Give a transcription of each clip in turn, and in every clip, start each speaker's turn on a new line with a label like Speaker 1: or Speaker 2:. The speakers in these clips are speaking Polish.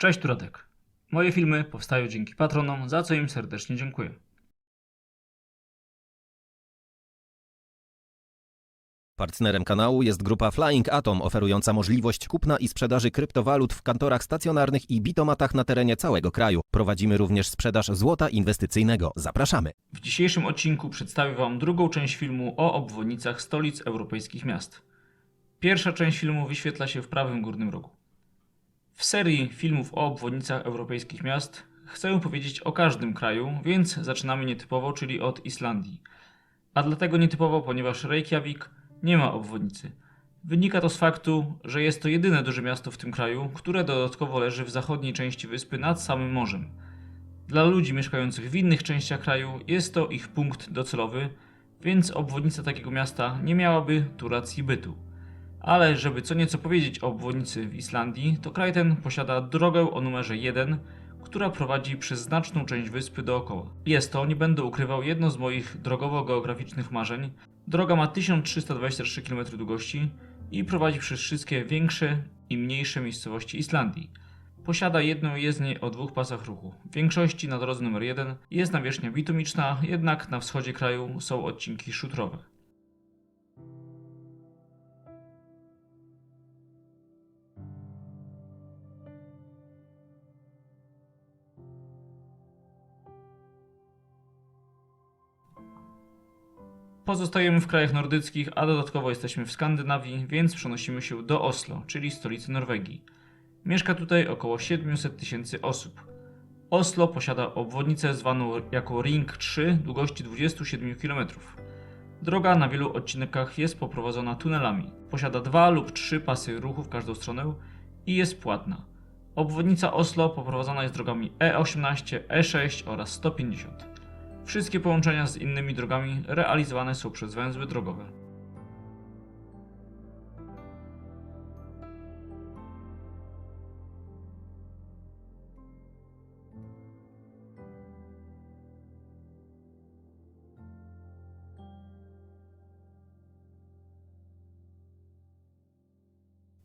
Speaker 1: Cześć, tu Radek. Moje filmy powstają dzięki patronom, za co im serdecznie dziękuję.
Speaker 2: Partnerem kanału jest grupa Flying Atom, oferująca możliwość kupna i sprzedaży kryptowalut w kantorach stacjonarnych i bitomatach na terenie całego kraju. Prowadzimy również sprzedaż złota inwestycyjnego. Zapraszamy!
Speaker 1: W dzisiejszym odcinku przedstawię Wam drugą część filmu o obwodnicach stolic europejskich miast. Pierwsza część filmu wyświetla się w prawym górnym rogu. W serii filmów o obwodnicach europejskich miast chcę powiedzieć o każdym kraju, więc zaczynamy nietypowo, czyli od Islandii. A dlatego nietypowo, ponieważ Reykjavik nie ma obwodnicy. Wynika to z faktu, że jest to jedyne duże miasto w tym kraju, które dodatkowo leży w zachodniej części wyspy nad samym morzem. Dla ludzi mieszkających w innych częściach kraju jest to ich punkt docelowy, więc obwodnica takiego miasta nie miałaby tu racji bytu. Ale żeby co nieco powiedzieć o obwodnicy w Islandii, to kraj ten posiada drogę o numerze 1, która prowadzi przez znaczną część wyspy dookoła. Jest to, nie będę ukrywał, jedno z moich drogowo-geograficznych marzeń. Droga ma 1323 km długości i prowadzi przez wszystkie większe i mniejsze miejscowości Islandii. Posiada jedną jezdnię o dwóch pasach ruchu. W większości na drodze numer 1 jest nawierzchnia bitumiczna, jednak na wschodzie kraju są odcinki szutrowe. Pozostajemy w krajach nordyckich, a dodatkowo jesteśmy w Skandynawii, więc przenosimy się do Oslo, czyli stolicy Norwegii. Mieszka tutaj około 700 tysięcy osób. Oslo posiada obwodnicę zwaną jako Ring 3 długości 27 km. Droga na wielu odcinkach jest poprowadzona tunelami. Posiada 2 lub 3 pasy ruchu w każdą stronę i jest płatna. Obwodnica Oslo poprowadzona jest drogami E18, E6 oraz 150. Wszystkie połączenia z innymi drogami realizowane są przez węzły drogowe.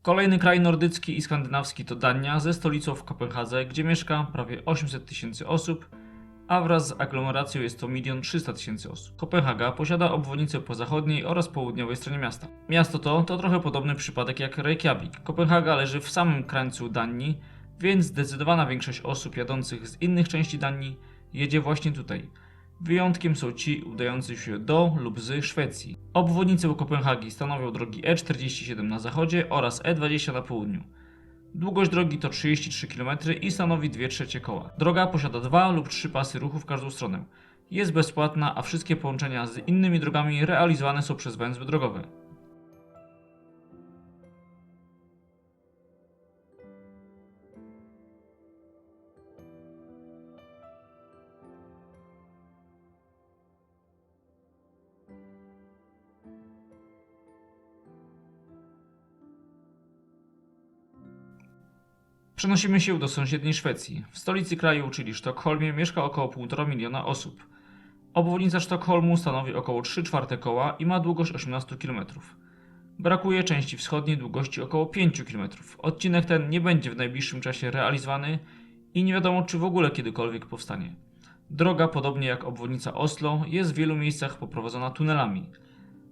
Speaker 1: Kolejny kraj nordycki i skandynawski to Dania ze stolicą w Kopenhadze, gdzie mieszka prawie 800 tysięcy osób, a wraz z aglomeracją jest to 1 300 000 osób. Kopenhaga posiada obwodnicę po zachodniej oraz południowej stronie miasta. Miasto to trochę podobny przypadek jak Reykjavik. Kopenhaga leży w samym krańcu Danii, więc zdecydowana większość osób jadących z innych części Danii jedzie właśnie tutaj. Wyjątkiem są ci udający się do lub z Szwecji. Obwodnicę Kopenhagi stanowią drogi E47 na zachodzie oraz E20 na południu. Długość drogi to 33 km i stanowi 2/3 koła. Droga posiada 2 lub 3 pasy ruchu w każdą stronę. Jest bezpłatna, a wszystkie połączenia z innymi drogami realizowane są przez węzły drogowe. Przenosimy się do sąsiedniej Szwecji. W stolicy kraju, czyli Sztokholmie, mieszka około 1,5 miliona osób. Obwodnica Sztokholmu stanowi około 3/4 koła i ma długość 18 km. Brakuje części wschodniej długości około 5 km. Odcinek ten nie będzie w najbliższym czasie realizowany i nie wiadomo, czy w ogóle kiedykolwiek powstanie. Droga, podobnie jak obwodnica Oslo, jest w wielu miejscach poprowadzona tunelami.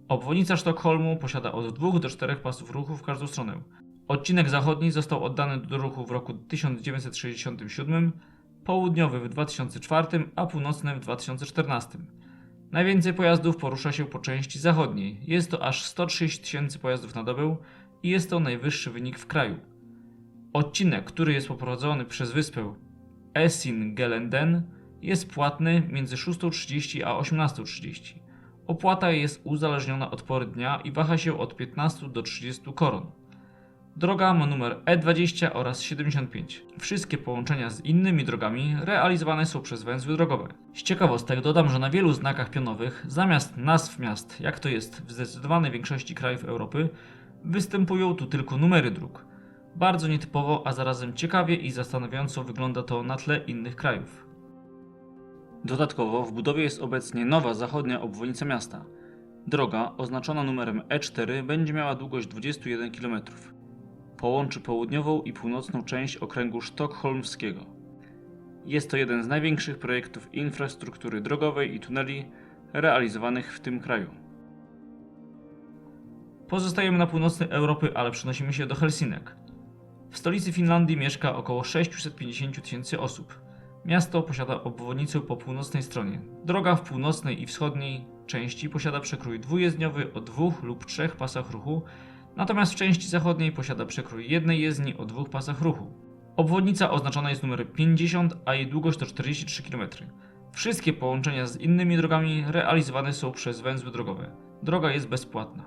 Speaker 1: Obwodnica Sztokholmu posiada od 2 do 4 pasów ruchu w każdą stronę. Odcinek zachodni został oddany do ruchu w roku 1967, południowy w 2004, a północny w 2014. Najwięcej pojazdów porusza się po części zachodniej. Jest to aż 130 tysięcy pojazdów na dobę i jest to najwyższy wynik w kraju. Odcinek, który jest poprowadzony przez wyspę Essingeleden, jest płatny między 6:30 a 18:30. Opłata jest uzależniona od pory dnia i waha się od 15 do 30 koron. Droga ma numer E20 oraz 75. Wszystkie połączenia z innymi drogami realizowane są przez węzły drogowe. Z ciekawostek dodam, że na wielu znakach pionowych zamiast nazw miast, jak to jest w zdecydowanej większości krajów Europy, występują tu tylko numery dróg. Bardzo nietypowo, a zarazem ciekawie i zastanawiająco wygląda to na tle innych krajów. Dodatkowo w budowie jest obecnie nowa zachodnia obwodnica miasta. Droga, oznaczona numerem E4, będzie miała długość 21 km. Połączy południową i północną część okręgu sztokholmskiego. Jest to jeden z największych projektów infrastruktury drogowej i tuneli realizowanych w tym kraju. Pozostajemy na północy Europy, ale przenosimy się do Helsinek. W stolicy Finlandii mieszka około 650 tysięcy osób. Miasto posiada obwodnicę po północnej stronie. Droga w północnej i wschodniej części posiada przekrój dwujezdniowy o 2 lub 3 pasach ruchu, natomiast w części zachodniej posiada przekrój jednej jezdni o 2 pasach ruchu. Obwodnica oznaczona jest numerem 50, a jej długość to 43 km. Wszystkie połączenia z innymi drogami realizowane są przez węzły drogowe. Droga jest bezpłatna.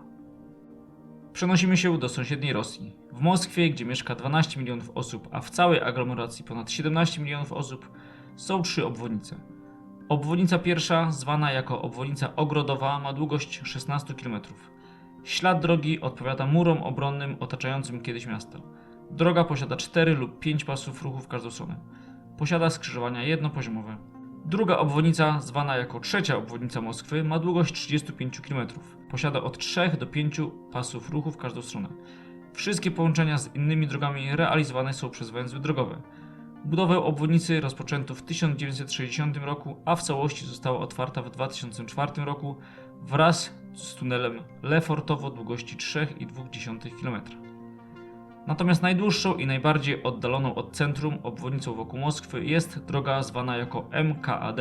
Speaker 1: Przenosimy się do sąsiedniej Rosji. W Moskwie, gdzie mieszka 12 milionów osób, a w całej aglomeracji ponad 17 milionów osób, są 3 obwodnice. Obwodnica pierwsza, zwana jako obwodnica ogrodowa, ma długość 16 km. Ślad drogi odpowiada murom obronnym otaczającym kiedyś miasto. Droga posiada 4 lub 5 pasów ruchu w każdą stronę. Posiada skrzyżowania jednopoziomowe. Druga obwodnica, zwana jako trzecia obwodnica Moskwy, ma długość 35 km. Posiada od 3 do 5 pasów ruchu w każdą stronę. Wszystkie połączenia z innymi drogami realizowane są przez węzły drogowe. Budowę obwodnicy rozpoczęto w 1960 roku, a w całości została otwarta w 2004 roku wraz z tunelem Lefortowo długości 3,2 km. Natomiast najdłuższą i najbardziej oddaloną od centrum obwodnicą wokół Moskwy jest droga zwana jako MKAD,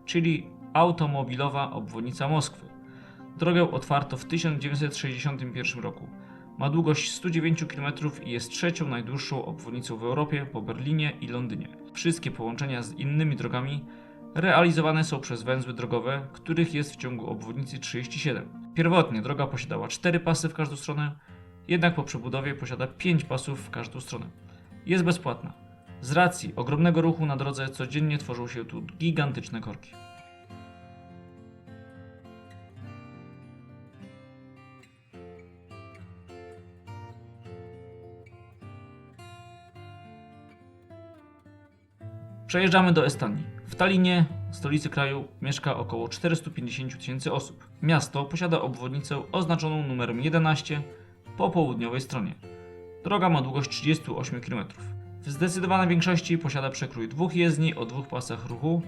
Speaker 1: czyli Automobilowa Obwodnica Moskwy. Drogę otwarto w 1961 roku. Ma długość 109 km i jest trzecią najdłuższą obwodnicą w Europie po Berlinie i Londynie. Wszystkie połączenia z innymi drogami realizowane są przez węzły drogowe, których jest w ciągu obwodnicy 37. Pierwotnie droga posiadała 4 pasy w każdą stronę, jednak po przebudowie posiada 5 pasów w każdą stronę. Jest bezpłatna. Z racji ogromnego ruchu na drodze codziennie tworzą się tu gigantyczne korki. Przejeżdżamy do Estonii. W Tallinie, stolicy kraju, mieszka około 450 tysięcy osób. Miasto posiada obwodnicę oznaczoną numerem 11 po południowej stronie. Droga ma długość 38 km. W zdecydowanej większości posiada przekrój 2 jezdni o 2 pasach ruchu,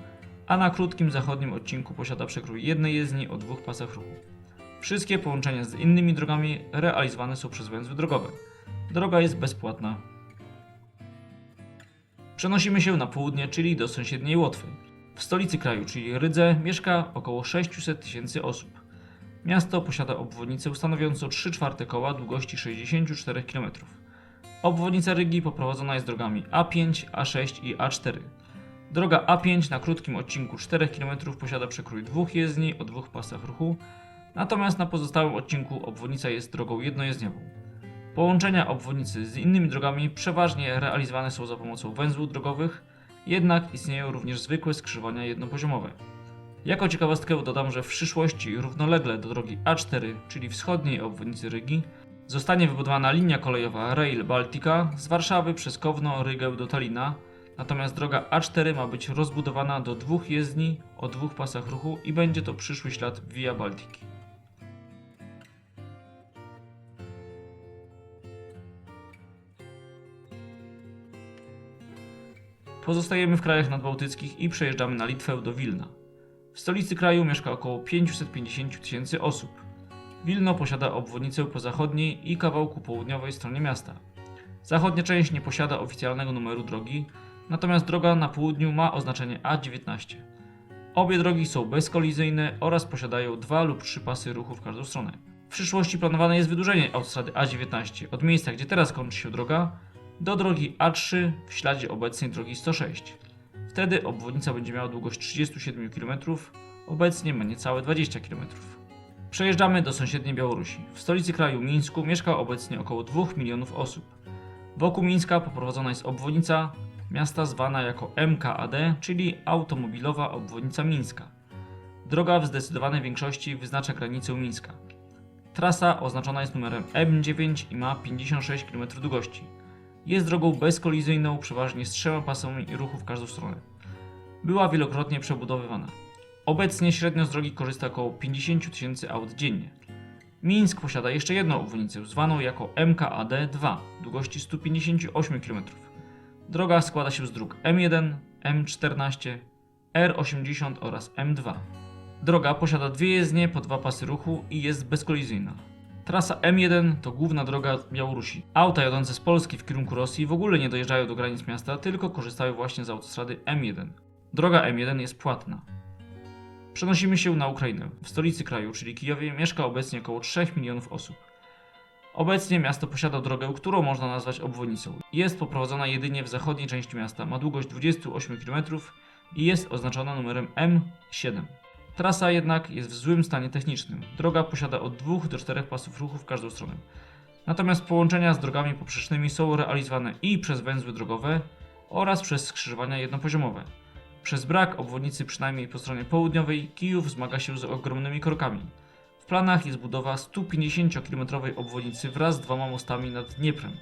Speaker 1: a na krótkim zachodnim odcinku posiada przekrój jednej jezdni o 2 pasach ruchu. Wszystkie połączenia z innymi drogami realizowane są przez węzły drogowe. Droga jest bezpłatna. Przenosimy się na południe, czyli do sąsiedniej Łotwy. W stolicy kraju, czyli Rydze, mieszka około 600 tysięcy osób. Miasto posiada obwodnicę stanowiącą 3/4 koła długości 64 km. Obwodnica Rygi poprowadzona jest drogami A5, A6 i A4. Droga A5 na krótkim odcinku 4 km posiada przekrój 2 jezdni o 2 pasach ruchu, natomiast na pozostałym odcinku obwodnica jest drogą jednojezdniową. Połączenia obwodnicy z innymi drogami przeważnie realizowane są za pomocą węzłów drogowych, jednak istnieją również zwykłe skrzyżowania jednopoziomowe. Jako ciekawostkę dodam, że w przyszłości równolegle do drogi A4, czyli wschodniej obwodnicy Rygi, zostanie wybudowana linia kolejowa Rail Baltica z Warszawy przez Kowno, Rygę do Tallina, natomiast droga A4 ma być rozbudowana do 2 jezdni o 2 pasach ruchu i będzie to przyszły ślad Via Baltiki. Pozostajemy w krajach nadbałtyckich i przejeżdżamy na Litwę do Wilna. W stolicy kraju mieszka około 550 tysięcy osób. Wilno posiada obwodnicę po zachodniej i kawałku południowej stronie miasta. Zachodnia część nie posiada oficjalnego numeru drogi, natomiast droga na południu ma oznaczenie A19. Obie drogi są bezkolizyjne oraz posiadają 2 lub 3 pasy ruchu w każdą stronę. W przyszłości planowane jest wydłużenie autostrady A19 od miejsca, gdzie teraz kończy się droga, do drogi A3 w śladzie obecnej drogi 106. Wtedy obwodnica będzie miała długość 37 km, obecnie ma niecałe 20 km. Przejeżdżamy do sąsiedniej Białorusi. W stolicy kraju Mińsku mieszka obecnie około 2 milionów osób. Wokół Mińska poprowadzona jest obwodnica miasta zwana jako MKAD, czyli Automobilowa Obwodnica Mińska. Droga w zdecydowanej większości wyznacza granicę Mińska. Trasa oznaczona jest numerem M9 i ma 56 km długości. Jest drogą bezkolizyjną, przeważnie z 3 pasami ruchu w każdą stronę. Była wielokrotnie przebudowywana. Obecnie średnio z drogi korzysta około 50 tysięcy aut dziennie. Mińsk posiada jeszcze jedną obwodnicę, zwaną jako MKAD-2, długości 158 km. Droga składa się z dróg M1, M14, R80 oraz M2. Droga posiada dwie jezdnie po dwa pasy ruchu i jest bezkolizyjna. Trasa M1 to główna droga Białorusi. Auta jadące z Polski w kierunku Rosji w ogóle nie dojeżdżają do granic miasta, tylko korzystają właśnie z autostrady M1. Droga M1 jest płatna. Przenosimy się na Ukrainę. W stolicy kraju, czyli Kijowie, mieszka obecnie około 3 milionów osób. Obecnie miasto posiada drogę, którą można nazwać obwodnicą. Jest poprowadzona jedynie w zachodniej części miasta, ma długość 28 km i jest oznaczona numerem M7. Trasa jednak jest w złym stanie technicznym. Droga posiada od 2 do 4 pasów ruchu w każdą stronę. Natomiast połączenia z drogami poprzecznymi są realizowane i przez węzły drogowe oraz przez skrzyżowania jednopoziomowe. Przez brak obwodnicy przynajmniej po stronie południowej Kijów zmaga się z ogromnymi korkami. W planach jest budowa 150-kilometrowej obwodnicy wraz z 2 mostami nad Dnieprem.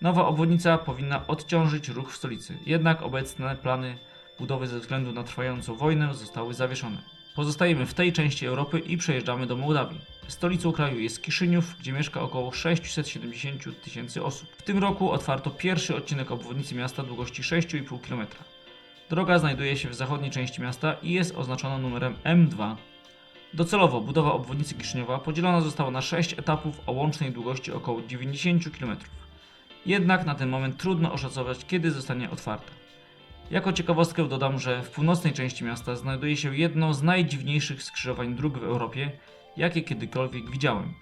Speaker 1: Nowa obwodnica powinna odciążyć ruch w stolicy, jednak obecne plany budowy ze względu na trwającą wojnę zostały zawieszone. Pozostajemy w tej części Europy i przejeżdżamy do Mołdawii. Stolicą kraju jest Kiszyniów, gdzie mieszka około 670 000 osób. W tym roku otwarto pierwszy odcinek obwodnicy miasta długości 6,5 km. Droga znajduje się w zachodniej części miasta i jest oznaczona numerem M2. Docelowo budowa obwodnicy Kiszyniowa podzielona została na 6 etapów o łącznej długości około 90 km. Jednak na ten moment trudno oszacować, kiedy zostanie otwarta. Jako ciekawostkę dodam, że w północnej części miasta znajduje się jedno z najdziwniejszych skrzyżowań dróg w Europie, jakie kiedykolwiek widziałem.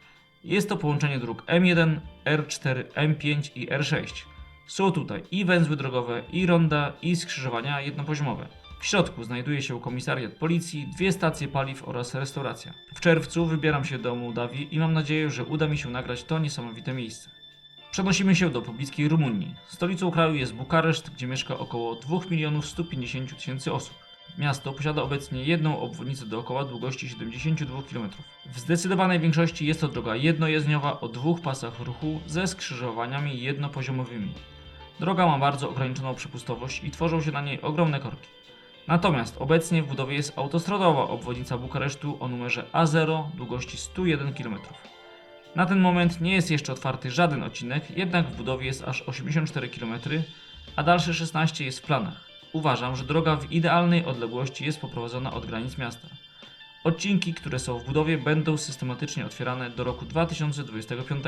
Speaker 1: Jest to połączenie dróg M1, R4, M5 i R6. Są tutaj i węzły drogowe, i ronda, i skrzyżowania jednopoziomowe. W środku znajduje się komisariat policji, 2 stacje paliw oraz restauracja. W czerwcu wybieram się do Mołdawii i mam nadzieję, że uda mi się nagrać to niesamowite miejsce. Przenosimy się do pobliskiej Rumunii. Stolicą kraju jest Bukareszt, gdzie mieszka około 2 150 000 osób. Miasto posiada obecnie jedną obwodnicę dookoła długości 72 km. W zdecydowanej większości jest to droga jednojezdniowa o 2 pasach ruchu ze skrzyżowaniami jednopoziomowymi. Droga ma bardzo ograniczoną przepustowość i tworzą się na niej ogromne korki. Natomiast obecnie w budowie jest autostradowa obwodnica Bukaresztu o numerze A0 długości 101 km. Na ten moment nie jest jeszcze otwarty żaden odcinek, jednak w budowie jest aż 84 km, a dalsze 16 jest w planach. Uważam, że droga w idealnej odległości jest poprowadzona od granic miasta. Odcinki, które są w budowie, będą systematycznie otwierane do roku 2025.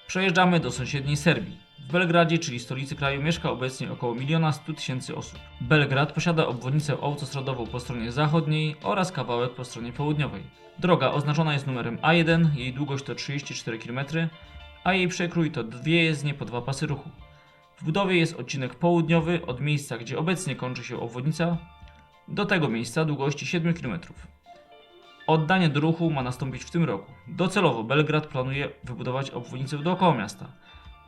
Speaker 1: Przejeżdżamy do sąsiedniej Serbii. W Belgradzie, czyli stolicy kraju, mieszka obecnie około 1 100 000 osób. Belgrad posiada obwodnicę autostradową po stronie zachodniej oraz kawałek po stronie południowej. Droga oznaczona jest numerem A1, jej długość to 34 km, a jej przekrój to 2 jezdnie po 2 pasy ruchu. W budowie jest odcinek południowy od miejsca, gdzie obecnie kończy się obwodnica, do tego miejsca długości 7 km. Oddanie do ruchu ma nastąpić w tym roku. Docelowo Belgrad planuje wybudować obwodnicę dookoła miasta.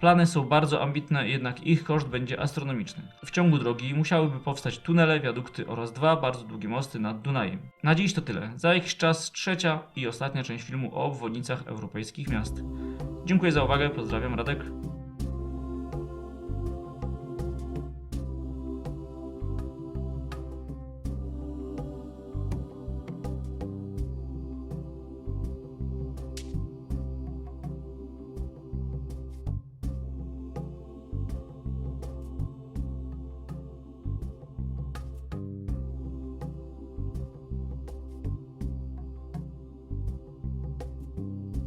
Speaker 1: Plany są bardzo ambitne, jednak ich koszt będzie astronomiczny. W ciągu drogi musiałyby powstać tunele, wiadukty oraz 2 bardzo długie mosty nad Dunajem. Na dziś to tyle. Za jakiś czas trzecia i ostatnia część filmu o obwodnicach europejskich miast. Dziękuję za uwagę, pozdrawiam, Radek.